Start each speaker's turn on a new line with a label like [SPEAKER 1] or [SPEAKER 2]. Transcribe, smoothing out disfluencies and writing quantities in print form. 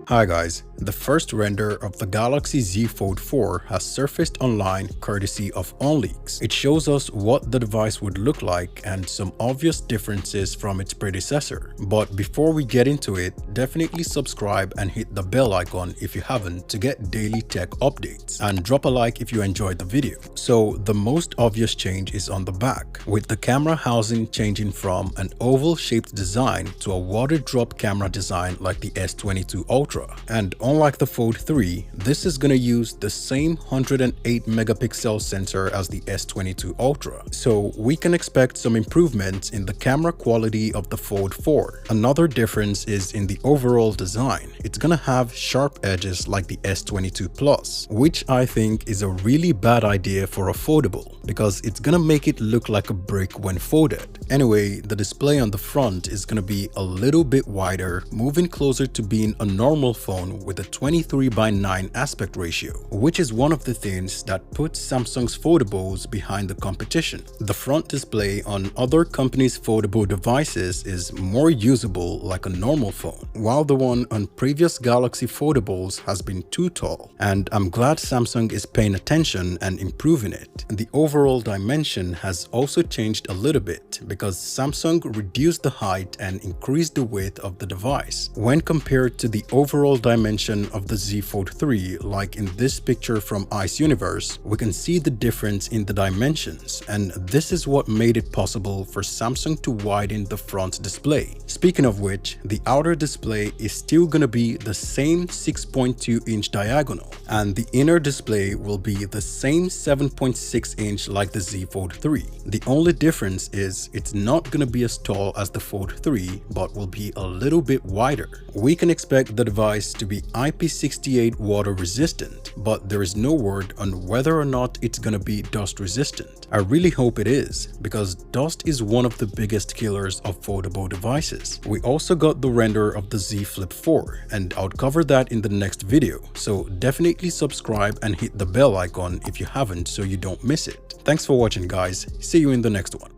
[SPEAKER 1] Hi guys, the first render of the Galaxy Z Fold 4 has surfaced online courtesy of OnLeaks. It shows us what the device would look like and some obvious differences from its predecessor. But before we get into it, definitely subscribe and hit the bell icon if you haven't to get daily tech updates, and drop a like if you enjoyed the video. So the most obvious change is on the back, with the camera housing changing from an oval shaped design to a water drop camera design like the S22 Ultra. And unlike the Fold 3, this is going to use the same 108 megapixel sensor as the S22 Ultra. So we can expect some improvements in the camera quality of the Fold 4. Another difference is in the overall design. It's going to have sharp edges like the S22 Plus, which I think is a really bad idea for a foldable because it's going to make it look like a brick when folded. Anyway, the display on the front is going to be a little bit wider, moving closer to being a normal phone with a 23:9 aspect ratio, which is one of the things that puts Samsung's foldables behind the competition. The front display on other companies' foldable devices is more usable like a normal phone, while the one on previous Galaxy foldables has been too tall, and I'm glad Samsung is paying attention and improving it. The overall dimension has also changed a little bit because Samsung reduced the height and increased the width of the device. When compared to the overall dimension of the Z Fold 3, like in this picture from Ice Universe, we can see the difference in the dimensions, and this is what made it possible for Samsung to widen the front display. Speaking of which, the outer display is still gonna be the same 6.2-inch diagonal, and the inner display will be the same 7.6-inch like the Z Fold 3. The only difference is it's not gonna be as tall as the Fold 3, but will be a little bit wider. We can expect the device to be IP68 water resistant, but there is no word on whether or not it's gonna be dust resistant. I really hope it is, because dust is one of the biggest killers of foldable devices. We also got the render of the Z Flip 4, and I'll cover that in the next video, so definitely subscribe and hit the bell icon if you haven't so you don't miss it. Thanks for watching guys, see you in the next one.